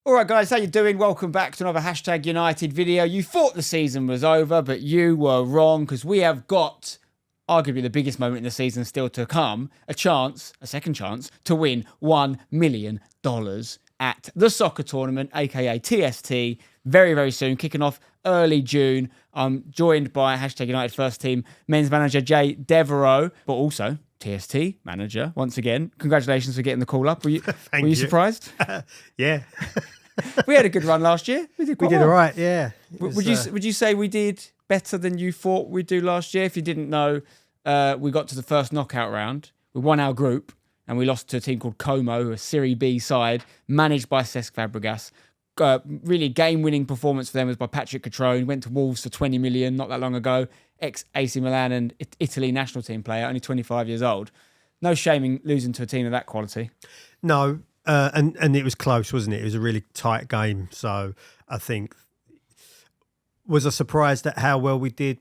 All right, guys, how you doing? Welcome back to another Hashtag United video. You thought the season was over, but you were wrong because we have got arguably the biggest moment in the season still to come, a second chance, to win $1 million at the soccer tournament, aka TST, very, very soon, kicking off early June. I'm joined by Hashtag United first team men's manager Jay Devereaux, but also TST manager once again. Congratulations for getting the call up. Were you surprised? Yeah. We had a good run last year. We did all right, yeah. Would you say we did better than you thought we'd do last year? If you didn't know, we got to the first knockout round. We won our group and we lost to a team called Como, a Serie B side, managed by Cesc Fabregas. Really game-winning performance for them was by Patrick Catrone. Went to Wolves for 20 million not that long ago. Ex-AC Milan and Italy national team player, only 25 years old. No shaming losing to a team of that quality. No, and it was close, wasn't it? It was a really tight game. So I think, was I surprised at how well we did?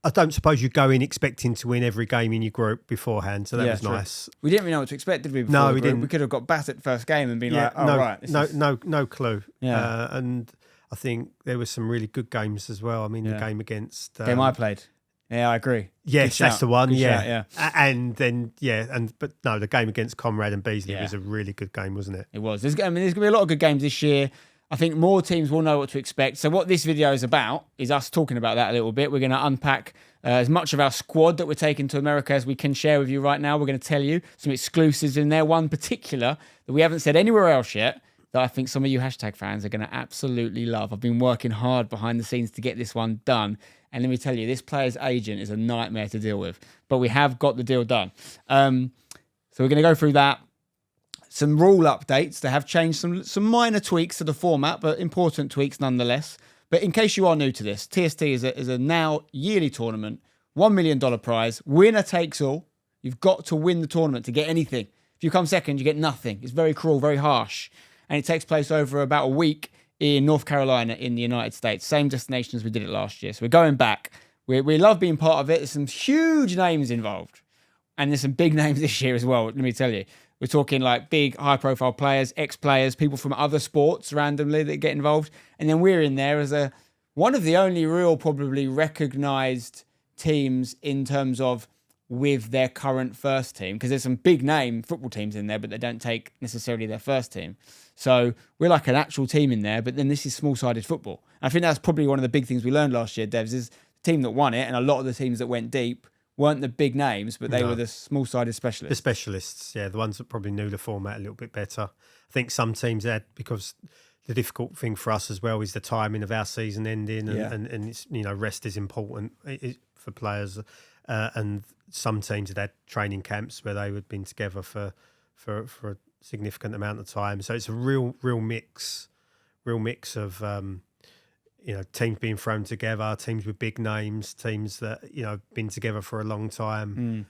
I don't suppose you go in expecting to win every game in your group beforehand, so that was true. nice. We didn't really know what to expect, did we? No, we didn't. We could have got battered first game and been no clue. Yeah. And I think there were some really good games as well. I mean, the game against game I played. Yeah, I agree. Yes, that's the one. Good Yeah, shout, and then but no, the game against Conrad and Beasley was a really good game, wasn't it? It was. There's going to be a lot of good games this year. I think more teams will know what to expect. So what this video is about is us talking about that a little bit. We're going to unpack as much of our squad that we're taking to America as we can share with you right now. We're going to tell you some exclusives in there. One particular that we haven't said anywhere else yet that I think some of you hashtag fans are going to absolutely love. I've been working hard behind the scenes to get this one done. And let me tell you, this player's agent is a nightmare to deal with. But we have got the deal done. So we're going to go through that. Some rule updates. They have changed some minor tweaks to the format, but important tweaks nonetheless. But in case you are new to this, TST is a now yearly tournament, $1 million prize, winner takes all. You've got to win the tournament to get anything. If you come second, you get nothing. It's very cruel, very harsh. And it takes place over about a week in North Carolina in the United States. Same destination as we did it last year. So we're going back. We love being part of it. There's some huge names involved. And there's some big names this year as well, let me tell you. We're talking like big, high-profile players, ex-players, people from other sports randomly that get involved. And then we're in there as one of the only real probably recognised teams in terms of with their current first team. Because there's some big-name football teams in there, but they don't take necessarily their first team. So we're like an actual team in there, but then this is small-sided football. And I think that's probably one of the big things we learned last year, Devs, is the team that won it, and a lot of the teams that went deep weren't the big names, but they were the small-sided specialists. The specialists, yeah, the ones that probably knew the format a little bit better. I think some teams had, because the difficult thing for us as well is the timing of our season ending, and it's, rest is important for players. And some teams had training camps where they had been together for a significant amount of time. So it's a real mix of teams being thrown together, teams with big names, teams that, been together for a long time.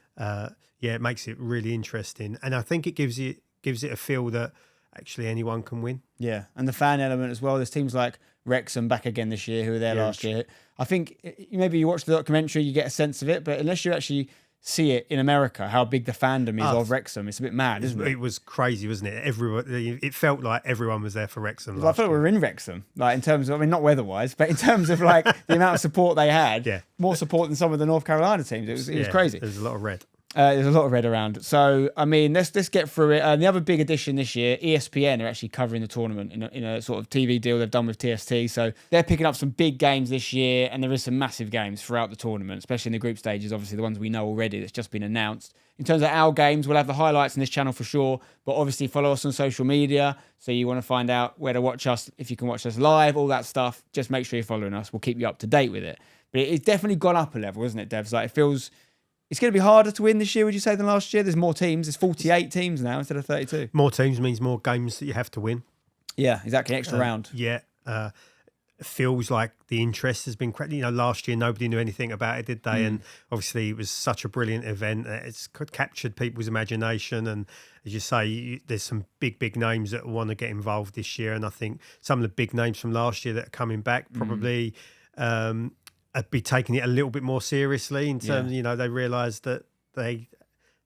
It makes it really interesting. And I think it gives it a feel that actually anyone can win. Yeah. And the fan element as well. There's teams like Wrexham back again this year who were there last year. I think maybe you watch the documentary, you get a sense of it, but unless you actually see it in America, how big the fandom is of Wrexham, it's a bit mad, isn't it? It was crazy, wasn't it? It felt like everyone was there for Wrexham. I felt we were in Wrexham, like in terms of, I mean, not weather-wise, but in terms of like the amount of support they had, more support than some of the North Carolina teams. It was crazy. There's a lot of red. There's a lot of red around. So, I mean, let's get through it. The other big addition this year, ESPN are actually covering the tournament in a sort of TV deal they've done with TST. So they're picking up some big games this year, and there is some massive games throughout the tournament, especially in the group stages, obviously the ones we know already that's just been announced. In terms of our games, we'll have the highlights on this channel for sure, but obviously follow us on social media. So you want to find out where to watch us, if you can watch us live, all that stuff, just make sure you're following us. We'll keep you up to date with it. But it's definitely gone up a level, isn't it, Devs? Like, it feels... It's going to be harder to win this year, would you say, than last year? There's more teams. There's 48 teams now instead of 32. More teams means more games that you have to win. Yeah, exactly. Extra round. Yeah. It feels like the interest has been... last year nobody knew anything about it, did they? And obviously it was such a brilliant event. It's captured people's imagination. And as you say, there's some big names that want to get involved this year. And I think some of the big names from last year that are coming back probably... I'd be taking it a little bit more seriously in terms, they realised that they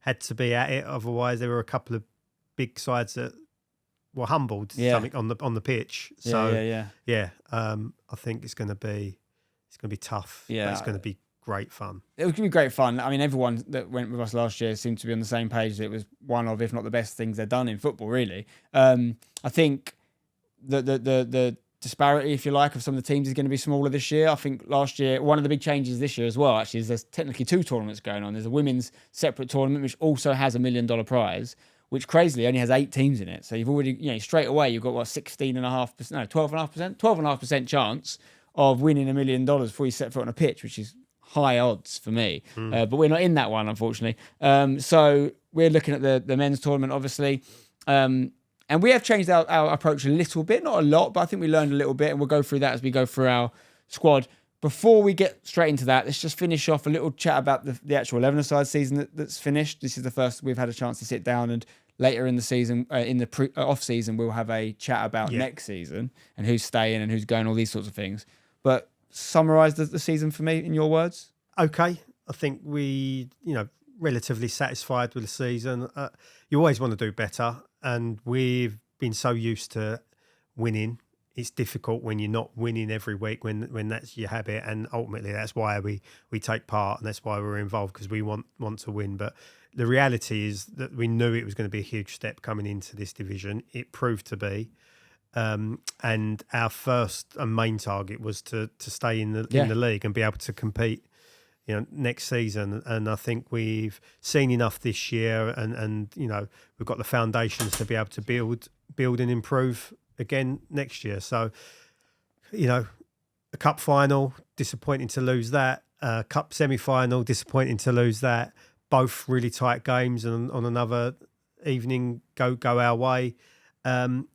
had to be at it. Otherwise, there were a couple of big sides that humbled something on the pitch. So I think it's going to be tough. Yeah, but it's going to be great fun. It was going to be great fun. I mean, everyone that went with us last year seemed to be on the same page that it was one of, if not the best things they've done in football, really. I think the disparity, if you like, of some of the teams is going to be smaller this year. I think last year, one of the big changes this year as well, actually, is there's technically 2 tournaments going on. There's a women's separate tournament, which also has $1 million prize, which crazily only has 8 teams in it. So you've already, straight away, you've got 12.5% chance of winning $1 million before you set foot on a pitch, which is high odds for me. But we're not in that one, unfortunately. So we're looking at the men's tournament, obviously. And we have changed our approach a little bit, not a lot, but I think we learned a little bit, and we'll go through that as we go through our squad. Before we get straight into that, let's just finish off a little chat about the actual 11-a-side season that's finished. This is the first we've had a chance to sit down, and later in the season, in the off-season, we'll have a chat about next season and who's staying and who's going, all these sorts of things. But summarise the season for me in your words. Okay. I think we, relatively satisfied with the season. You always want to do better, and we've been so used to winning. It's difficult when you're not winning every week, when that's your habit, and ultimately that's why we take part, and that's why we're involved, because we want to win. But the reality is that we knew it was going to be a huge step coming into this division. It proved to be. And our first and main target was to stay in the league and be able to compete next season. And I think we've seen enough this year, and we've got the foundations to be able to build and improve again next year. So, a cup final, disappointing to lose that. Cup semi-final, disappointing to lose that. Both really tight games, and on another evening go our way. And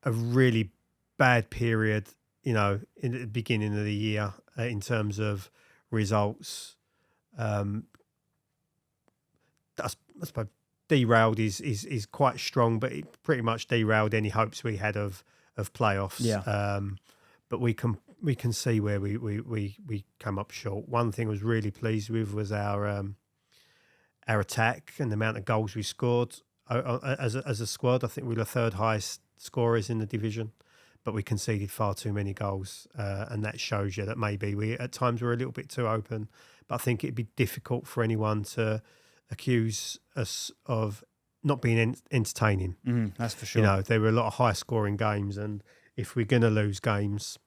a really bad period, in the beginning of the year in terms of results. I suppose derailed is quite strong, but it pretty much derailed any hopes we had of playoffs. Yeah. But we can see where we come up short. One thing I was really pleased with was our attack and the amount of goals we scored as a squad. I think we were the 3rd highest scorers in the division, but we conceded far too many goals, and that shows you that maybe we at times were a little bit too open. But I think it'd be difficult for anyone to accuse us of not being entertaining. That's for sure. There were a lot of high scoring games, and if we're going to lose games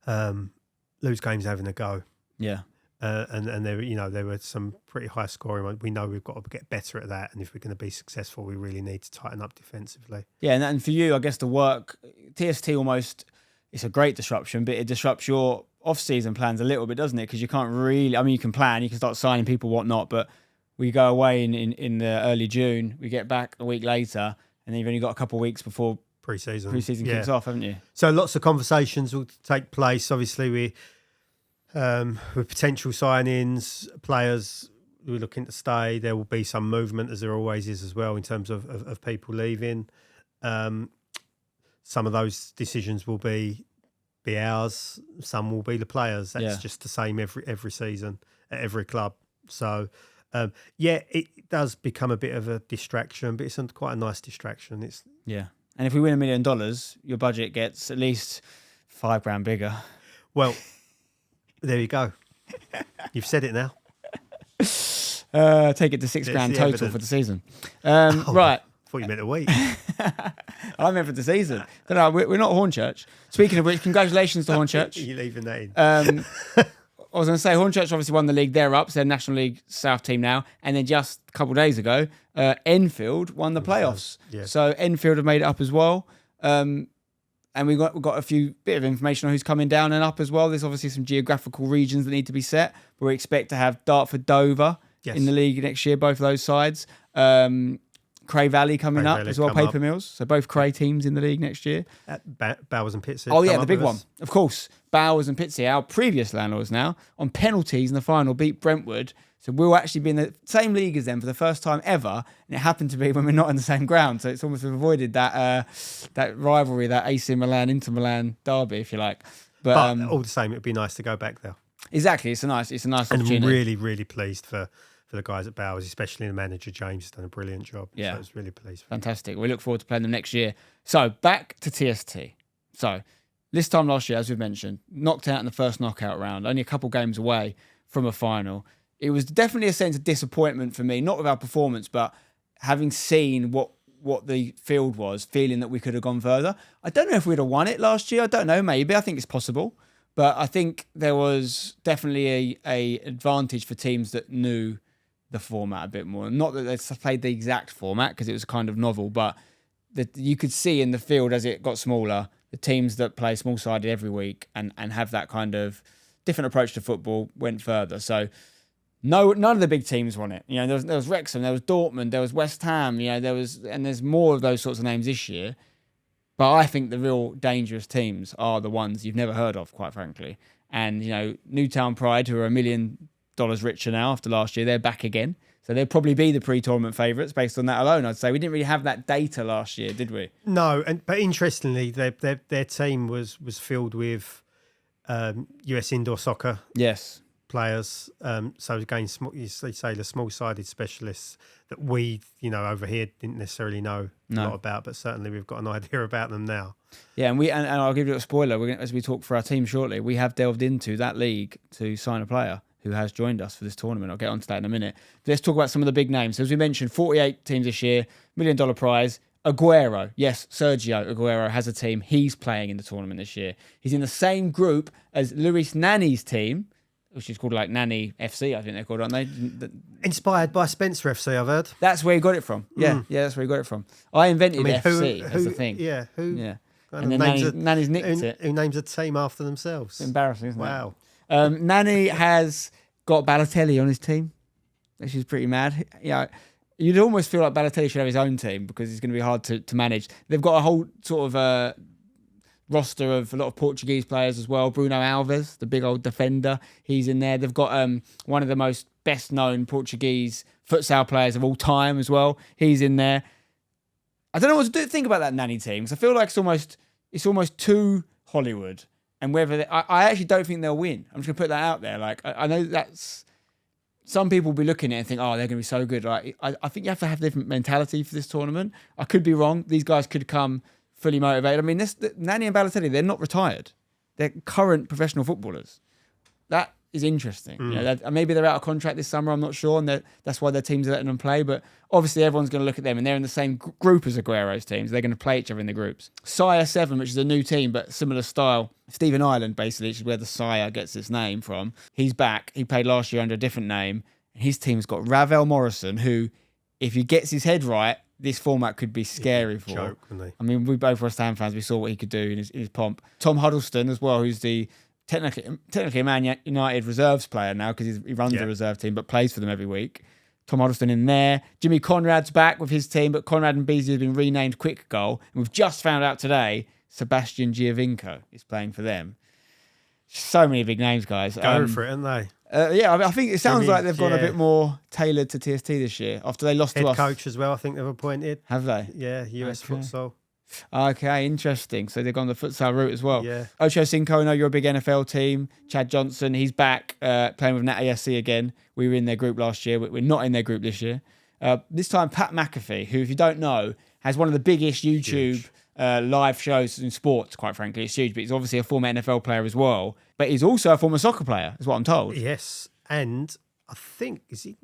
having a go. Yeah. And there were some pretty high scoring ones. We know we've got to get better at that, and if we're going to be successful, we really need to tighten up defensively. Yeah, and for you, I guess the work TST almost, it's a great disruption, but it disrupts your off-season plans a little bit, doesn't it? Because you can't really. I mean, you can plan, you can start signing people, whatnot, but we go away in the early June, we get back a week later, and then you've only got a couple of weeks before pre-season kicks off, haven't you? So lots of conversations will take place. Obviously, with potential signings, players we're looking to stay. There will be some movement, as there always is as well, in terms of people leaving. Some of those decisions will be ours. Some will be the players. That's just the same every season at every club. So, it does become a bit of a distraction, but it's quite a nice distraction. And if we win $1 million, your budget gets at least $5,000 bigger. Well, there you go. You've said it now. Take it to $6,000 total evidence for the season. Right. I thought you meant a week. I meant for the season. No, we're not Hornchurch. Speaking of which, congratulations to Hornchurch. You're leaving that in. I was going to say, Hornchurch obviously won the league. They're up. So they're National League South team now. And then just a couple of days ago, Enfield won the playoffs. Yeah. So Enfield have made it up as well. And we've got a few bit of information on who's coming down and up as well. There's obviously some geographical regions that need to be set. But we expect to have Dartford, Dover in the league next year, both of those sides. Cray Valley coming up as well, Paper Mills. So both Cray teams in the league next year. Bowers and Pitsea. Oh, yeah, the big one. Of course. Bowers and Pitsea, our previous landlords now, on penalties in the final, beat Brentwood. So we'll actually be in the same league as them for the first time ever. And it happened to be when we're not in the same ground. So it's almost avoided that rivalry, that AC Milan, Inter Milan derby, if you like. But all the same, it'd be nice to go back there. Exactly. It's a nice opportunity. And I'm really, really pleased for the guys at Bowers, especially the manager James has done a brilliant job. Yeah. So I was really pleased. Fantastic. We look forward to playing them next year. So back to TST. So this time last year, as we've mentioned, knocked out in the first knockout round, only a couple games away from a final. It was definitely a sense of disappointment for me, not with our performance, but having seen what the field was, feeling that we could have gone further. I don't know if we'd have won it last year. I don't know, maybe. I think it's possible. But I think there was definitely a advantage for teams that knew the format a bit more. Not that they played the exact format because it was kind of novel, but that you could see in the field as it got smaller, the teams that play small-sided every week and have that kind of different approach to football went further. So none of the big teams won it. You know, there was Wrexham, there was Dortmund, there was West Ham. You know, there's more of those sorts of names this year. But I think the real dangerous teams are the ones you've never heard of, quite frankly. And you know, Newtown Pride, who are $1 million richer now after last year, they're back again. So they'll probably be the pre-tournament favourites based on that alone. I'd say we didn't really have that data last year, did we? No, but interestingly, their team was filled with US indoor soccer. Yes. Players, so again, you say the small-sided specialists that we, you know, over here didn't necessarily know a lot about, but certainly we've got an idea about them now. Yeah, and I'll give you a spoiler. As we talk for our team shortly, we have delved into that league to sign a player who has joined us for this tournament. I'll get onto that in a minute. But let's talk about some of the big names. So as we mentioned, 48 teams this year, $1 million prize. Aguero, yes, Sergio Aguero has a team. He's playing in the tournament this year. He's in the same group as Luis Nani's team, which is called like Nani FC, I think they're called, aren't they? Inspired by Spencer FC, I've heard. That's where he got it from. Yeah, that's where he got it from. I invented FC as the thing. Yeah, who? Yeah. And then Nani's nicked it. Who names a team after themselves? It's embarrassing, isn't it? Wow. Nani has got Balotelli on his team, which is pretty mad. Yeah, you'd almost feel like Balotelli should have his own team because it's going to be hard to manage. They've got a whole sort of roster of a lot of Portuguese players as well. Bruno Alves, the big old defender, he's in there. They've got one of the most best-known Portuguese futsal players of all time as well. He's in there. I don't know what to think about that Nani team because I feel like it's almost too Hollywood. And whether I actually don't think they'll win. I'm just gonna put that out there. Like I know that's some people will be looking at it and think, oh, they're gonna be so good. Like I think you have to have a different mentality for this tournament. I could be wrong. These guys could come fully motivated. I mean, Nani and Balotelli, they're not retired. They're current professional footballers. That is interesting. You know, maybe they're out of contract this summer, I'm not sure, and that's why their teams are letting them play. But obviously everyone's going to look at them, and they're in the same group as Aguero's teams. They're going to play each other in the groups. Sire 7, which is a new team, but similar style. Stephen Ireland, basically, which is where the Sire gets its name from. He's back. He played last year under a different name. His team's got Ravel Morrison, who, if he gets his head right, this format could be scary for. Joke, wouldn't he? I mean, we both West Ham fans. We saw what he could do in his pomp. Tom Huddleston as well, who's the technically a Man United reserves player now because he runs the reserve team, but plays for them every week. Tom Huddleston in there. Jimmy Conrad's back with his team, but Conrad and Beasley have been renamed Quick Goal. And we've just found out today Sebastian Giovinco is playing for them. So many big names, guys. Go for it, aren't they? Yeah, I think it sounds like they've gone a bit more tailored to TST this year after they lost to us. Head coach as well, I think they've appointed. Have they? Yeah, US futsal. Okay, interesting. So they've gone the futsal route as well. Yeah. Ocho Cinco, I know you're a big NFL team. Chad Johnson, he's back playing with Nat ASC again. We were in their group last year. We're not in their group this year. This time, Pat McAfee, who, if you don't know, has one of the biggest YouTube live shows in sports, quite frankly. It's huge, but he's obviously a former NFL player as well. But he's also a former soccer player, is what I'm told. Yes, and I think, is he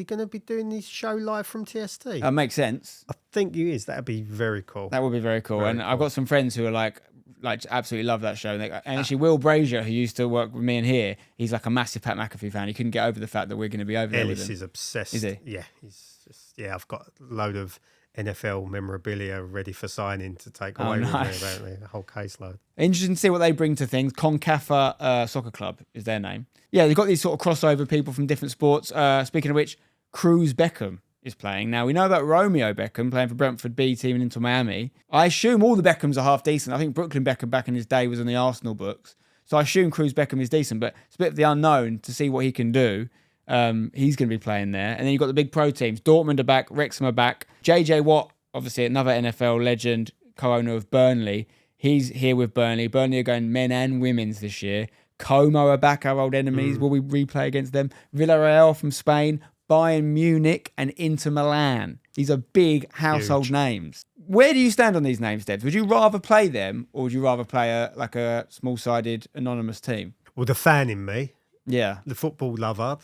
going to be doing this show live from TST? That makes sense. I think he is. That'd be very cool. That would be very cool. I've got some friends who are like absolutely love that show. And actually, Will Brazier, who used to work with me in here, he's like a massive Pat McAfee fan. He couldn't get over the fact that we're going to be over there with him. Is obsessed. Is he? Yeah, he's just, I've got a load of NFL memorabilia ready for signing to take away with me, apparently. A whole caseload. Interesting to see what they bring to things. Concafa Soccer Club is their name. Yeah, they've got these sort of crossover people from different sports. Speaking of which, Cruz Beckham is playing. Now, we know about Romeo Beckham playing for Brentford B team and Inter Miami. I assume all the Beckhams are half decent. I think Brooklyn Beckham back in his day was in the Arsenal books. So I assume Cruz Beckham is decent, but it's a bit of the unknown to see what he can do. He's going to be playing there. And then you've got the big pro teams. Dortmund are back. Wrexham are back. JJ Watt, obviously another NFL legend, co-owner of Burnley. He's here with Burnley. Burnley are going men and women's this year. Como are back, our old enemies. Will we replay against them? Villarreal from Spain. Bayern Munich, and Inter Milan. These are big household names. Where do you stand on these names, Debs? Would you rather play them, or would you rather play a small-sided anonymous team? Well, the fan in me, yeah, the football lover,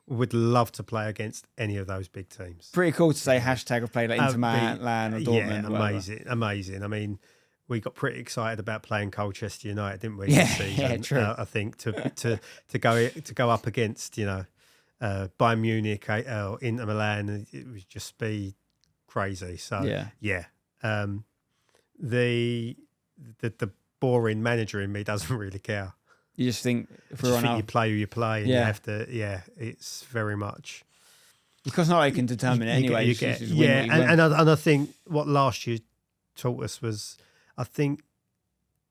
would love to play against any of those big teams. Pretty cool to say hashtag of play like Inter Milan or Dortmund. Yeah, amazing. I mean, we got pretty excited about playing Colchester United, didn't we? Yeah, this season? yeah, true. I think to go up against Bayern Munich or Inter Milan, it would just be crazy. So the boring manager in me doesn't really care. You just think if we're you play who you play, and you have to. Yeah, it's very much because not I can determine it anyway. And I think what last year taught us was, I think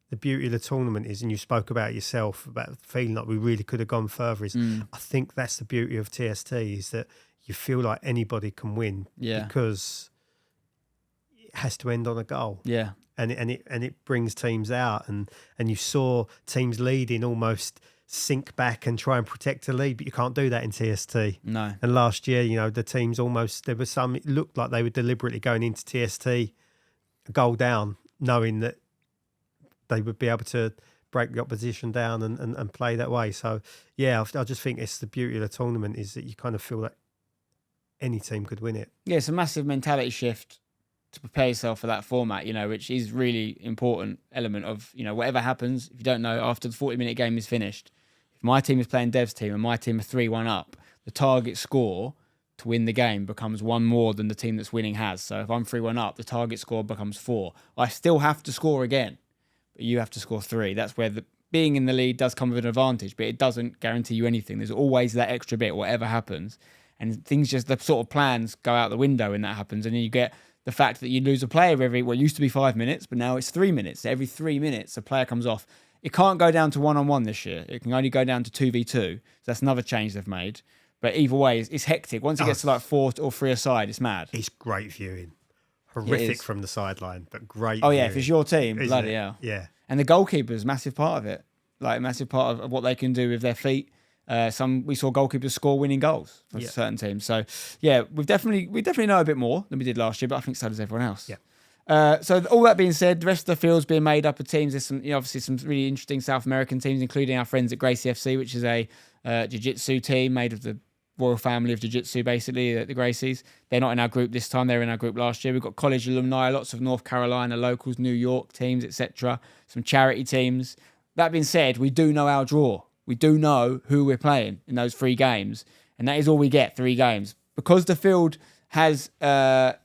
the beauty of the tournament is, and you spoke about yourself about feeling like we really could have gone further. I think that's the beauty of TST, is that you feel like anybody can win because it has to end on a goal. Yeah. And it brings teams out, and you saw teams leading almost sink back and try and protect the lead, but you can't do that in TST. No. And last year, the teams there was some, it looked like they were deliberately going into TST a goal down, knowing that they would be able to break the opposition down and play that way. So I just think it's the beauty of the tournament, is that you kind of feel that any team could win it. Yeah, it's a massive mentality shift to prepare yourself for that format, which is really important element of, whatever happens. If you don't know, after the 40-minute game is finished, if my team is playing Dev's team and my team are 3-1 up, the target score to win the game becomes one more than the team that's winning has. So if I'm 3-1 up, the target score becomes 4. I still have to score again, but you have to score 3. That's where being in the lead does come with an advantage, but it doesn't guarantee you anything. There's always that extra bit, whatever happens. And things the sort of plans go out the window when that happens. And then you get the fact that you lose a player it used to be 5 minutes, but now it's 3 minutes. Every 3 minutes, a player comes off. It can't go down to 1-on-1 this year. It can only go down to 2v2. So that's another change they've made. But either way, it's hectic. Once it gets to 4 or 3 aside, it's mad. It's great viewing. Horrific from the sideline, but great viewing. If it's your team, bloody hell. Yeah. And the goalkeeper's massive part of it. Like a massive part of what they can do with their feet. We saw goalkeepers score winning goals for certain teams. So we definitely know a bit more than we did last year, but I think so does everyone else. Yeah. So all that being said, the rest of the field's being made up of teams. There's some, obviously some really interesting South American teams, including our friends at Gracie FC, which is a jiu-jitsu team made of the royal family of jiu-jitsu, basically, the Gracies. They're not in our group this time. They were in our group last year. We've got college alumni, lots of North Carolina locals, New York teams, etc. Some charity teams. That being said, we do know our draw. We do know who we're playing in those 3 games. And that is all we get, 3 games. Because the field has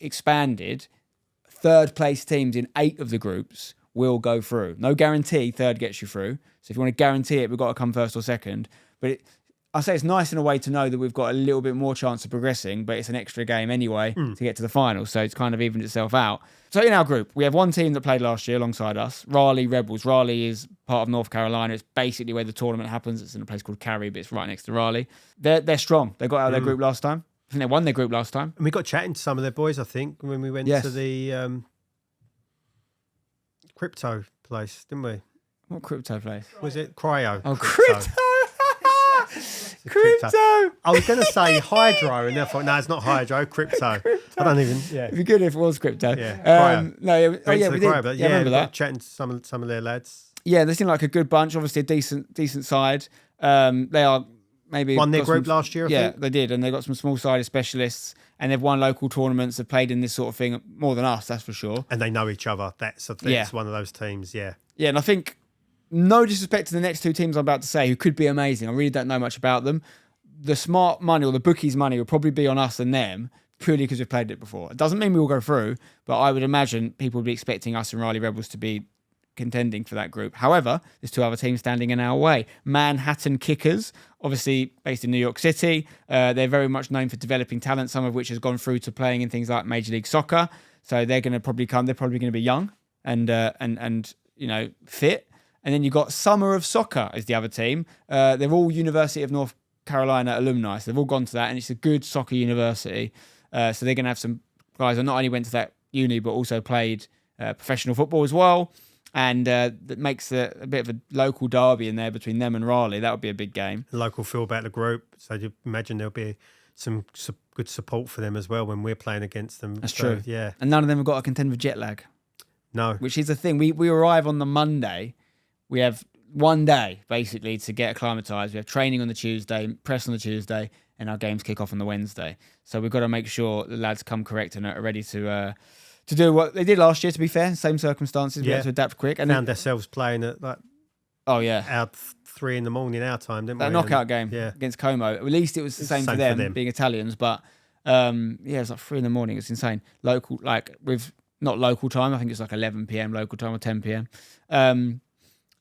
expanded, third-place teams in 8 of the groups will go through. No guarantee third gets you through. So if you want to guarantee it, we've got to come first or second. But I say it's nice in a way to know that we've got a little bit more chance of progressing, but it's an extra game anyway to get to the final. So it's kind of evened itself out. So in our group, we have one team that played last year alongside us, Raleigh Rebels. Raleigh is part of North Carolina. It's basically where the tournament happens. It's in a place called Cary, but it's right next to Raleigh. They're strong. They got out of their group last time. I think they won their group last time. And we got chatting to some of their boys, I think, when we went to the crypto place, didn't we? What crypto place? Was it Cryo? Oh, crypto. Crypto. I was going to say hydro, and therefore, no, it's not hydro. Crypto. I don't even. Yeah. It'd be good if it was crypto. Yeah. No. We did. Cryo, yeah, remember that. Chatting to some of their lads. Yeah, they seem like a good bunch. Obviously, a decent side. They are maybe won their group last year. I think. They did, and they got some small-sided specialists, and they've won local tournaments. They've played in this sort of thing more than us, that's for sure. And they know each other. That's one of those teams. Yeah. Yeah, and I think. No disrespect to the next 2 teams I'm about to say, who could be amazing. I really don't know much about them. The smart money or the bookies' money will probably be on us and them, purely because we've played it before. It doesn't mean we will go through, but I would imagine people would be expecting us and Raleigh Rebels to be contending for that group. However, there's 2 other teams standing in our way. Manhattan Kickers, obviously based in New York City. They're very much known for developing talent, some of which has gone through to playing in things like Major League Soccer. So they're going to probably come. They're probably going to be young and fit. And then you've got Summer of Soccer is the other team. They're all University of North Carolina alumni. So they've all gone to that, and it's a good soccer university. So they're going to have some guys who not only went to that uni, but also played professional football as well. And that makes a bit of a local derby in there between them and Raleigh. That would be a big game. Local feel about the group. So you imagine there'll be good support for them as well when we're playing against them. That's true. Yeah. And none of them have got to contend with jet lag. No. Which is the thing. We arrive on the Monday. We have one day, basically, to get acclimatised. We have training on the Tuesday, press on the Tuesday, and our games kick off on the Wednesday. So we've got to make sure the lads come correct and are ready to do what they did last year, to be fair. Same circumstances. We had to adapt quick. And found ourselves playing at out 3 a.m. our time, didn't we? That knockout game against Como. At least it was the same for them, being Italians. But it was like 3 a.m. It's insane. Local, with not local time. I think it's like 11 p.m. local time or 10 p.m.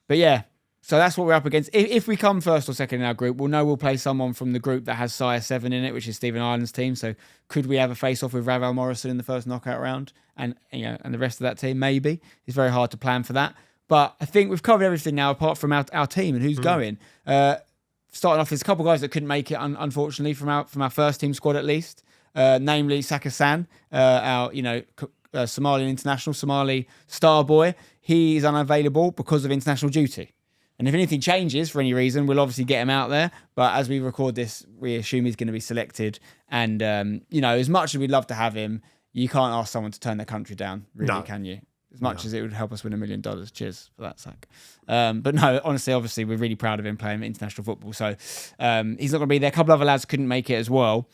But yeah, so that's what we're up against. If we come first or second in our group, we'll play someone from the group that has Sire 7 in it, which is Stephen Ireland's team. So could we have a face-off with Raval Morrison in the first knockout round and the rest of that team? Maybe. It's very hard to plan for that. But I think we've covered everything now apart from our team and who's going. Starting off, there's a couple of guys that couldn't make it, unfortunately, from our first team squad at least. Namely Saka San, our Somalian international, Somali star boy. He is unavailable because of international duty. And if anything changes for any reason, we'll obviously get him out there. But as we record this, we assume he's going to be selected. And, as much as we'd love to have him, you can't ask someone to turn their country down, really, can you? As much as it would help us win $1 million. Cheers for that, Zach. But no, honestly, obviously, we're really proud of him playing international football. So he's not going to be there. A couple of other lads couldn't make it as well.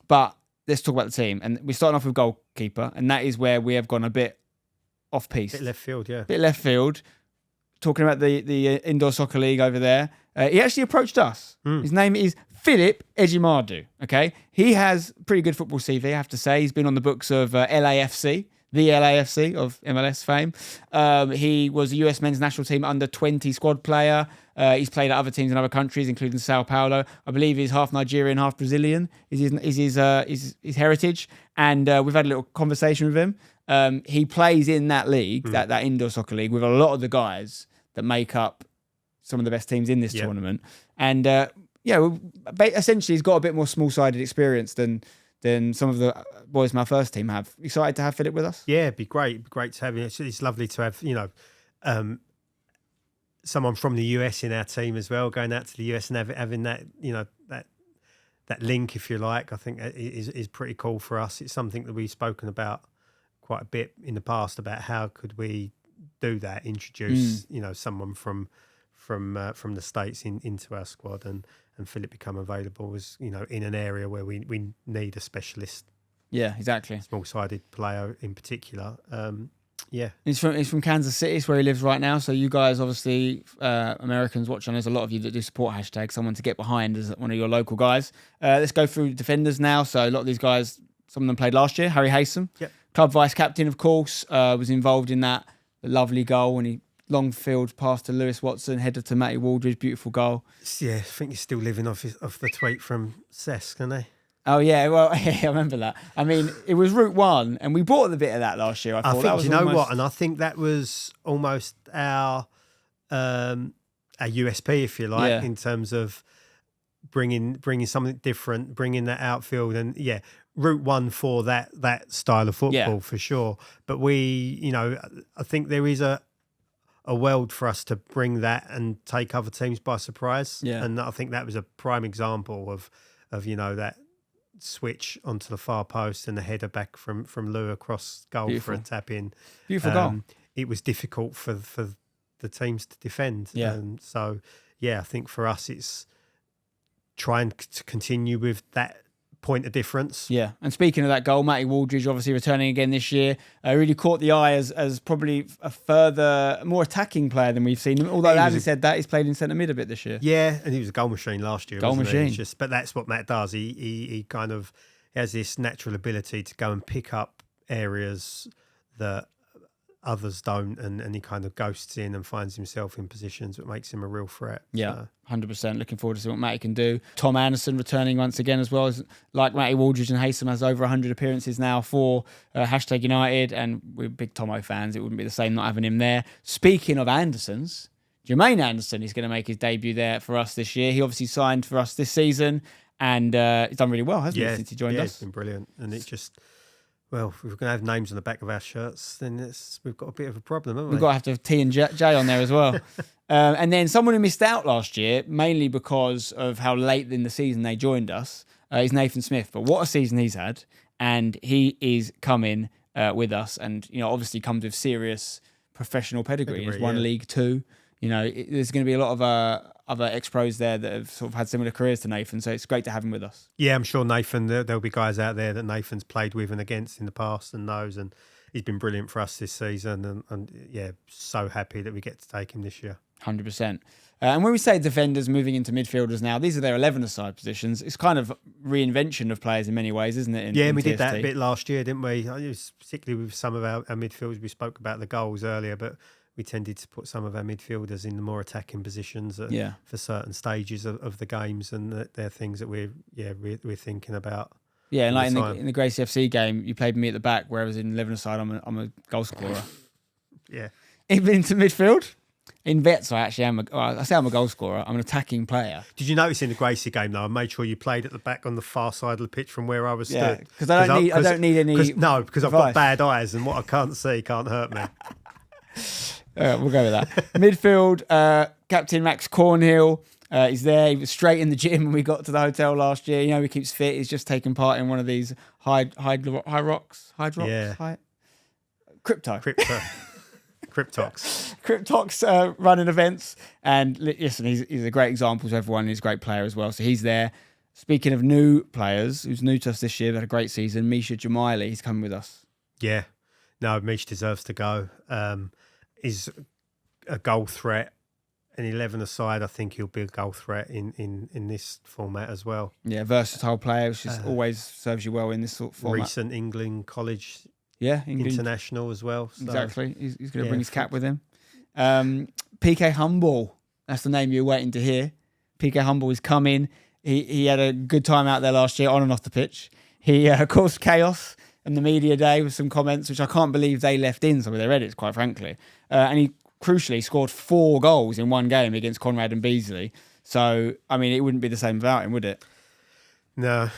But let's talk about the team. And we're starting off with goalkeeper. And that is where we have gone a bit off-piste. Bit left field, yeah. Bit left field. Talking about the Indoor Soccer League over there. He actually approached us. His name is Philip Ejimadu. Okay, he has pretty good football CV, I have to say. He's been on the books of LAFC, the LAFC of MLS fame. He was a US men's national team under 20 squad player. He's played at other teams in other countries, including Sao Paulo. I believe he's half Nigerian, half Brazilian. Is his heritage. And we've had a little conversation with him. He plays in that league, that indoor soccer league, with a lot of the guys that make up some of the best teams in this tournament. And essentially he's got a bit more small-sided experience than some of the boys from our first team have. Excited to have Philip with us? Yeah, it'd be great. It'd be great to have him. It's lovely to have, someone from the US in our team as well, going out to the US and having that, that link, if you like, I think is pretty cool for us. It's something that we've spoken about quite a bit in the past about how could we do that, introduce, someone from the States into our squad and Philip become available as, in an area where we need a specialist. Yeah, exactly. Small-sided player in particular. He's from Kansas City, it's where he lives right now. So you guys, obviously, Americans watching, there's a lot of you that do support hashtag, someone to get behind as one of your local guys. Let's go through defenders now. So a lot of these guys, some of them played last year. Harry Haysom, club vice-captain, of course, was involved in that lovely goal when he long field pass to Lewis Watson, header to Matty Waldridge, beautiful goal. Yeah, I think he's still living off the tweet from Cesc, isn't he? Oh, yeah, well, I remember that. I mean, it was Route 1, and we bought the bit of that last year. I think, that was what? And I think that was almost our USP, if you like, in terms of bringing something different, bringing that outfield. And, Route 1 for that style of football, for sure. But I think there is a world for us to bring that and take other teams by surprise. Yeah. And I think that was a prime example of that switch onto the far post and the header back from Lou across goal for a tap in. Beautiful goal. It was difficult for the teams to defend. Yeah. I think for us it's trying to continue with that point of difference. Yeah. And speaking of that goal, Matty Waldridge obviously returning again this year, really caught the eye as probably a further, more attacking player than we've seen. Although having said that, he's played in centre mid a bit this year. Yeah, and he was a goal machine last year. But that's what Matt does. He kind of has this natural ability to go and pick up areas that others don't, and he kind of ghosts in and finds himself in positions that makes him a real threat. Yeah, 100%. Looking forward to see what Matty can do. Tom Anderson returning once again as well. Like Matty Waldridge and Haysom, has over 100 appearances now for hashtag United, and we're big Tomo fans. It wouldn't be the same not having him there. Speaking of Andersons, Jermaine Anderson is going to make his debut there for us this year. He obviously signed for us this season, and he's done really well, hasn't he, since he joined us? Yeah, it's been brilliant. And it just... Well, if we're going to have names on the back of our shirts, then we've got a bit of a problem, haven't we? We've got to have to have T and J on there as well. And then someone who missed out last year, mainly because of how late in the season they joined us, is Nathan Smith. But what a season he's had. And he is coming with us, and obviously comes with serious professional pedigree. He's won League Two. There's going to be a lot of other ex-pros there that have sort of had similar careers to Nathan, so it's great to have him with us. Yeah, I'm sure Nathan, there'll be guys out there that Nathan's played with and against in the past and knows, and he's been brilliant for us this season, and yeah, so happy that we get to take him this year. 100%. And when we say defenders moving into midfielders now, these are their 11-a-side positions. It's kind of reinvention of players in many ways, isn't it? And we did that a bit last year, didn't we? Particularly with some of our midfielders. We spoke about the goals earlier, but we tended to put some of our midfielders in the more attacking positions for certain stages of the games, and they're things that we're thinking about. Yeah, and like in the Gracie FC game, you played me at the back, whereas in 11-a-side, I'm a goal scorer. Yeah. Even into midfield? In Vets, I actually am. I say I'm a goal scorer. I'm an attacking player. Did you notice in the Gracie game though? I made sure you played at the back on the far side of the pitch from where I was stood. Yeah, because I don't need any. Because I've got bad eyes, and what I can't see can't hurt me. We'll go with that. Midfield, Captain Max Cornhill is there. He was straight in the gym when we got to the hotel last year. He keeps fit. He's just taking part in one of these high rocks. Yeah. Crypto. Cryptox running events, and listen, he's a great example to everyone. He's a great player as well, so he's there. Speaking of new players, who's new to us this year, had a great season, Misha Jamaili, he's coming with us. Yeah, no, Mish deserves to go. He's a goal threat, an 11-a-side. I think he'll be a goal threat in this format as well. Yeah, versatile player, which just always serves you well in this sort of format. Recent England college. Yeah, England. International as well. So. Exactly. He's going to bring his cap with him. PK Humble, that's the name you're waiting to hear. PK Humble is coming. He had a good time out there last year, on and off the pitch. He caused chaos in the media day with some comments, which I can't believe they left in some of their edits, quite frankly. And he crucially scored 4 goals in one game against Conrad and Beasley. So, I mean, it wouldn't be the same without him, would it? No.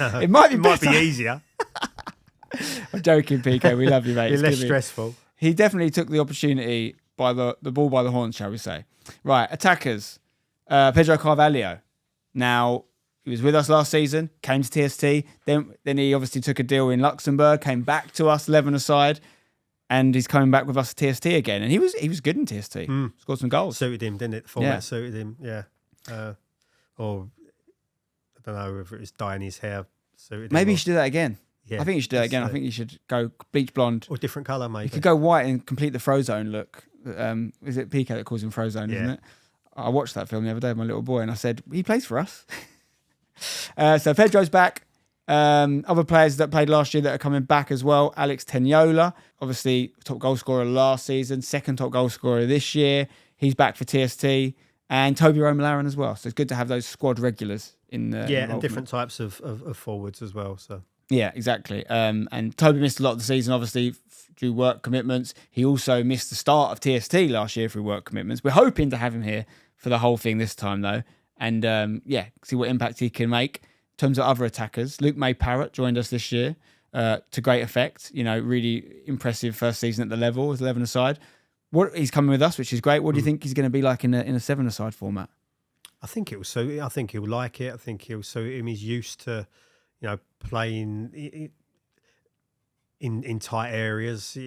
It might be easier. I'm joking, PK. We love you, mate. It's less stressful. He definitely took the opportunity by the ball by the horns, shall we say. Right, attackers. Pedro Carvalho. Now, he was with us last season, came to TST. Then he obviously took a deal in Luxembourg, came back to us, 11-a-side, and he's coming back with us at TST again. And he was good in TST. Scored some goals. Suited him, didn't it? The format suited him, yeah. Or, I don't know if it was dyeing his hair suited him. Maybe he should do that again. Yeah, I think you should do it again. I think you should go bleach blonde. Or different colour, maybe. You could go white and complete the Frozone look. Is it PK that calls him Frozone, isn't it? I watched that film the other day with my little boy and I said, he plays for us. So Pedro's back. Other players that played last year that are coming back as well. Alex Teniola, obviously top goal scorer last season, second top goal scorer this year. He's back for TST. And Toby Romalaran as well. So it's good to have those squad regulars in the and different types of forwards as well. So. Yeah, exactly. And Toby missed a lot of the season, obviously, due work commitments. He also missed the start of TST last year through work commitments. We're hoping to have him here for the whole thing this time, though. And, see what impact he can make. In terms of other attackers, Luke May Parrott joined us this year to great effect. Really impressive first season at the level as 11-a-side. He's coming with us, which is great. What do you think he's going to be like in a 7-a-side format? I think it will suit. I think he'll like it. I think he'll suit him. He's used to... playing in tight areas.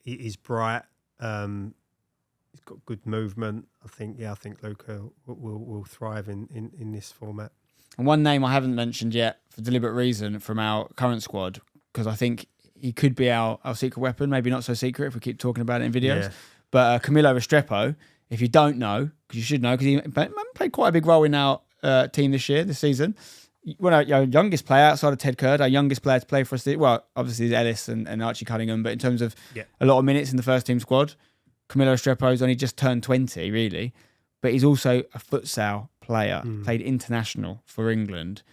He's bright. He's got good movement. I think Luca will thrive in this format. And one name I haven't mentioned yet, for deliberate reason, from our current squad, because I think he could be our secret weapon. Maybe not so secret if we keep talking about it in videos. Yeah. But Camilo Restrepo, if you don't know, because you should know, because he played quite a big role in our team this season. Well, our youngest player outside of Ted Curd, our youngest player to play for us, well, obviously is Ellis and Archie Cunningham, but in terms of a lot of minutes in the first team squad, Camilo Restrepo's only just turned 20, really, but he's also a futsal player, played international for England.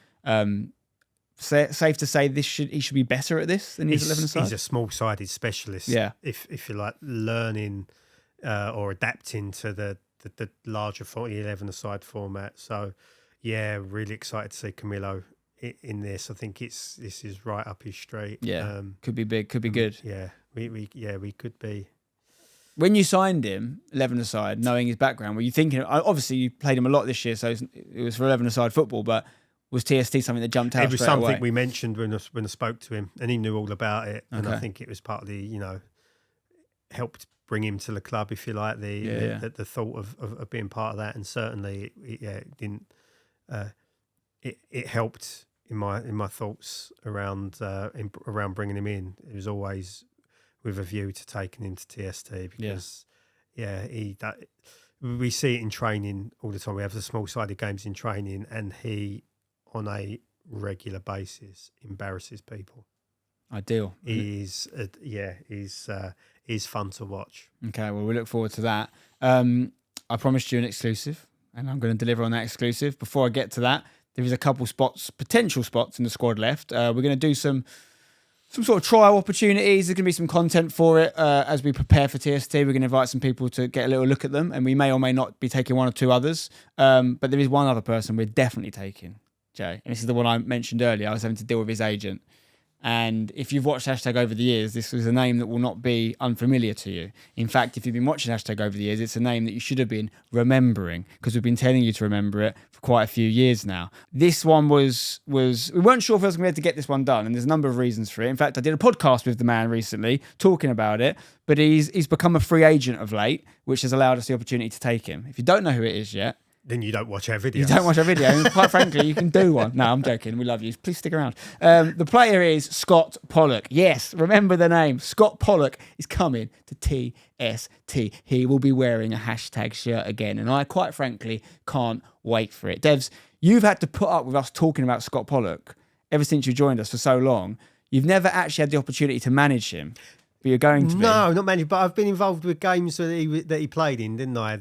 Safe to say he should be better at this than he's 11-a-side? He's a small-sided specialist. Yeah. If you like learning or adapting to the larger 11-a-side format, so... Yeah, really excited to see Camilo in this. I think this is right up his street. Yeah, could be big, could be good. Yeah, we could be. When you signed him, 11-a-side, knowing his background, were you thinking? Obviously, you played him a lot this year, so it was for 11-a-side football. But was TST something that jumped out? It was straight something away? we mentioned when I spoke to him, and he knew all about it. And I think it was part of the, helped bring him to the club, if you like, the thought of being part of that. And certainly, it didn't. It helped in my thoughts around bringing him in. It was always with a view to taking him to TST because, we see it in training all the time. We have the small-sided games in training, and he, on a regular basis, embarrasses people. Ideal. He's fun to watch. Okay, well, we look forward to that. I promised you an exclusive, and I'm going to deliver on that exclusive. Before I get to that, there is a couple potential spots in the squad left. We're going to do some sort of trial opportunities. There's going to be some content for it as we prepare for TST. We're going to invite some people to get a little look at them, and we may or may not be taking one or two others. But there is one other person we're definitely taking, Jay. And this is the one I mentioned earlier. I was having to deal with his agent. And if you've watched Hashtag over the years, this is a name that will not be unfamiliar to you. In fact, if you've been watching Hashtag over the years, it's a name that you should have been remembering because we've been telling you to remember it for quite a few years now. This one was we weren't sure if I was going to be able to get this one done, and there's a number of reasons for it. In fact, I did a podcast with the man recently talking about it, but he's become a free agent of late, which has allowed us the opportunity to take him. If you don't know who it is yet, then you don't watch our videos. You don't watch our video. And quite frankly, you can do one. No, I'm joking. We love you. Please stick around. The player is Scott Pollock. Yes, remember the name. Scott Pollock is coming to TST. He will be wearing a hashtag shirt again. And I, quite frankly, can't wait for it. Devs, you've had to put up with us talking about Scott Pollock ever since you joined us for so long. You've never actually had the opportunity to manage him. But you're going to be. No, not manage. But I've been involved with games that he played in, didn't I?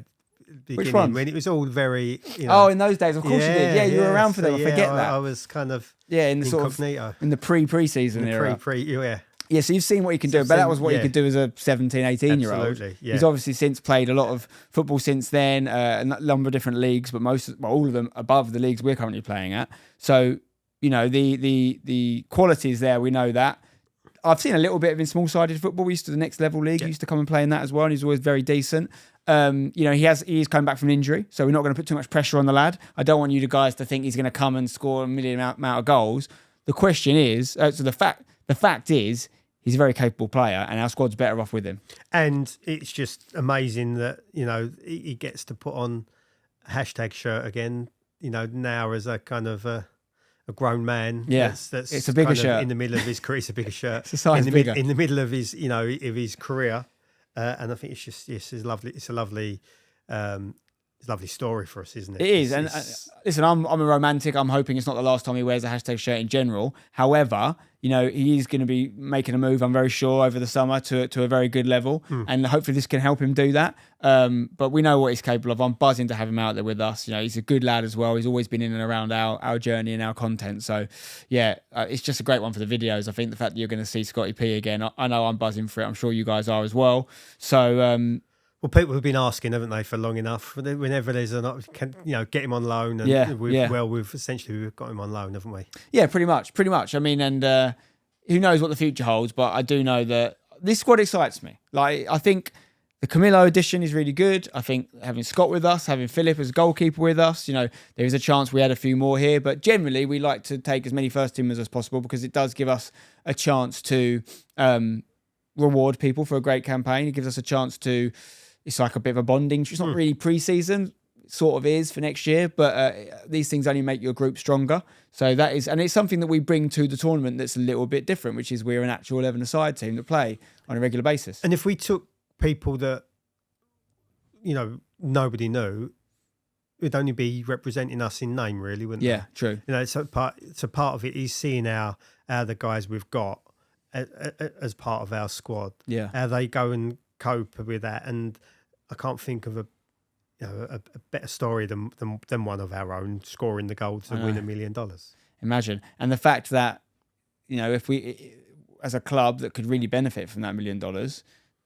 Which one? When it was all very, Oh, in those days, of course you did. Yeah, you were around for them. I forget that. I was kind of in the incognito. Sort of in the pre-season era. Yeah, so you've seen what he can do, but that was what he could do as a 17, 18-year-old. Absolutely, yeah. He's obviously since played a lot of football since then, a number of different leagues, but all of them above the leagues we're currently playing at. So, the quality is there. We know that. I've seen a little bit of in small-sided football. We used to the next level league. He used to come and play in that as well, and he's always very decent. He's coming back from an injury, so we're not going to put too much pressure on the lad. I don't want you guys to think he's going to come and score a million amount of goals. The question is, the fact is, he's a very capable player, and our squad's better off with him. And it's just amazing that he gets to put on a hashtag shirt again. Now as a kind of a grown man. Yeah, that's it's a bigger shirt in the middle of his career. It's a bigger shirt. It's a size bigger in the middle of his of his career. And I think it's just it's lovely. It's a lovely story for us, isn't it? It is. And listen, I'm a romantic. I'm hoping it's not the last time he wears a hashtag shirt in general. However, he is going to be making a move, I'm very sure, over the summer to a very good level. And hopefully this can help him do that. But we know what he's capable of. I'm buzzing to have him out there with us. He's a good lad as well. He's always been in and around our journey and our content. So, it's just a great one for the videos. I think the fact that you're going to see Scotty P again, I know I'm buzzing for it. I'm sure you guys are as well. So, well, people have been asking, haven't they, for long enough? Whenever there's get him on loan, and we've essentially got him on loan, haven't we? Yeah, pretty much. I mean, and who knows what the future holds? But I do know that this squad excites me. Like, I think the Camillo edition is really good. I think having Scott with us, having Philip as goalkeeper with us, there is a chance we had a few more here. But generally, we like to take as many first teamers as possible because it does give us a chance to reward people for a great campaign. It gives us a chance to. It's like a bit of a bonding. It's not really pre-season, sort of is for next year, but these things only make your group stronger. So that is, and it's something that we bring to the tournament that's a little bit different, which is we're an actual 11-a-side team that play on a regular basis. And if we took people that, nobody knew, it'd only be representing us in name, really, wouldn't it? Yeah, true. So part of it is seeing the guys we've got as part of our squad. Yeah. How they go and cope with that, and I can't think of a better story than one of our own scoring the goal to win $1 million. Imagine. And the fact that if we as a club that could really benefit from that $1 million,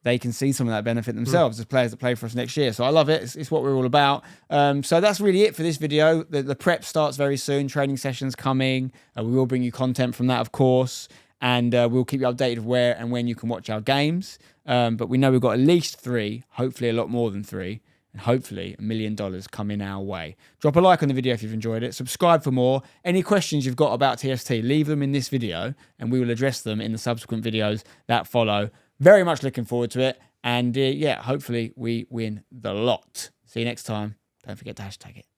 they can see some of that benefit themselves as players that play for us next year. So I love it. It's what we're all about. So that's really it for this video. The prep starts very soon. Training sessions coming. We will bring you content from that, of course. And we'll keep you updated of where and when you can watch our games. But we know we've got at least 3, hopefully a lot more than 3, and hopefully $1 million coming our way. Drop a like on the video if you've enjoyed it. Subscribe for more. Any questions you've got about TST, leave them in this video and we will address them in the subsequent videos that follow. Very much looking forward to it. And yeah, hopefully we win the lot. See you next time. Don't forget to hashtag it.